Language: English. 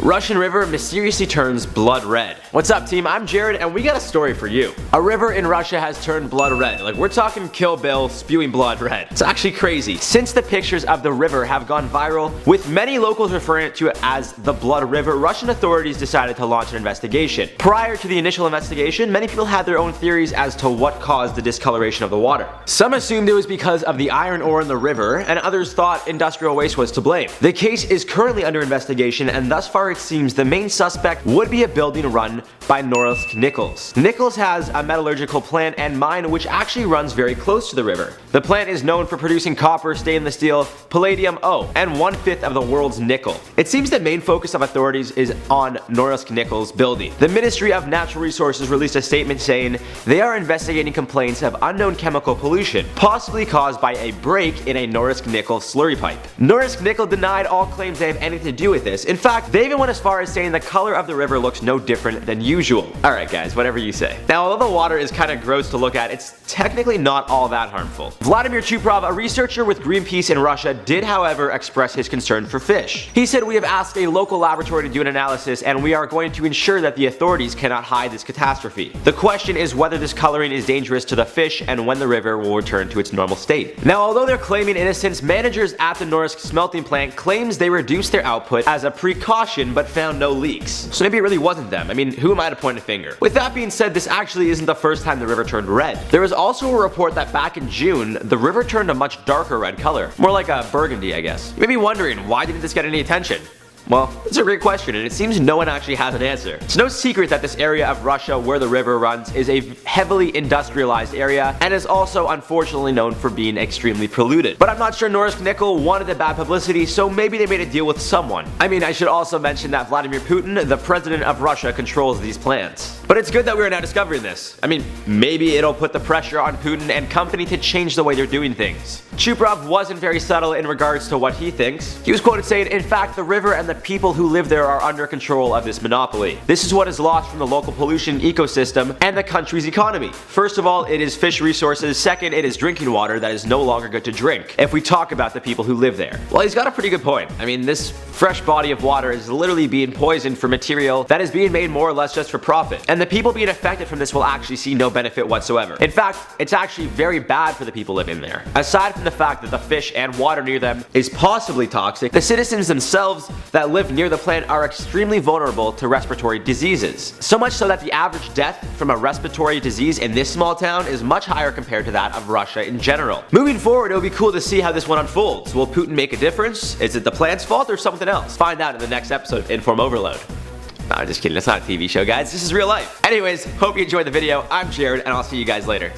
Russian river mysteriously turns blood red. What's up, team? I'm Jared, and we got a story for you. A river in Russia has turned blood red. Like, we're talking Kill Bill spewing blood red. It's actually crazy. Since the pictures of the river have gone viral, with many locals referring to it as the Blood River, Russian authorities decided to launch an investigation. Prior to the initial investigation, many people had their own theories as to what caused the discoloration of the water. Some assumed it was because of the iron ore in the river, and others thought industrial waste was to blame. The case is currently under investigation, and thus far it seems the main suspect would be a building run by Norilsk Nichols. Nichols has a metallurgical plant and mine which actually runs very close to the river. The plant is known for producing copper, stainless steel, palladium, and 1/5 of the world's nickel. It seems the main focus of authorities is on Norilsk Nichols building. The Ministry of Natural Resources released a statement saying they are investigating complaints of unknown chemical pollution, possibly caused by a break in a Norilsk Nickel slurry pipe. Norilsk Nickel denied all claims they have anything to do with this. In fact, they even went as far as saying the color of the river looks no different than usual. Alright guys, whatever you say. Now, although the water is kinda gross to look at, it's technically not all that harmful. Vladimir Chuprov, a researcher with Greenpeace in Russia, did however express his concern for fish. He said, "We have asked a local laboratory to do an analysis, and we are going to ensure that the authorities cannot hide this catastrophe. The question is whether this coloring is dangerous to the fish and when the river will return to its normal state." Now, although they're claiming innocence, managers at the Norilsk smelting plant claims they reduced their output as a precaution but found no leaks. So maybe it really wasn't them. I mean, who am I to point a finger? With that being said, this actually isn't the first time the river turned red. There was also a report that back in June, the river turned a much darker red color. More like a burgundy, I guess. You may be wondering, why didn't this get any attention? Well, it's a great question, and it seems no one actually has an answer. It's no secret that this area of Russia where the river runs is a heavily industrialized area and is also unfortunately known for being extremely polluted. But I'm not sure Norilsk Nickel wanted the bad publicity, so maybe they made a deal with someone. I mean, I should also mention that Vladimir Putin, the president of Russia, controls these plants. But it's good that we are now discovering this. I mean, maybe it'll put the pressure on Putin and company to change the way they're doing things. Chuprov wasn't very subtle in regards to what he thinks. He was quoted saying, "In fact, the river and the people who live there are under control of this monopoly. This is what is lost from the local pollution ecosystem and the country's economy. First of all, it is fish resources. Second, it is drinking water that is no longer good to drink, if we talk about the people who live there." Well, he's got a pretty good point. I mean, this fresh body of water is literally being poisoned for material that is being made more or less just for profit. And the people being affected from this will actually see no benefit whatsoever. In fact, it's actually very bad for the people living there. Aside from the fact that the fish and water near them is possibly toxic, the citizens themselves that live near the plant are extremely vulnerable to respiratory diseases. So much so that the average death from a respiratory disease in this small town is much higher compared to that of Russia in general. Moving forward, it'll be cool to see how this one unfolds. Will Putin make a difference? Is it the plant's fault or something else? Find out in the next episode of Inform Overload. No, I'm just kidding, it's not a TV show, guys. This is real life. Anyways, hope you enjoyed the video. I'm Jared, and I'll see you guys later.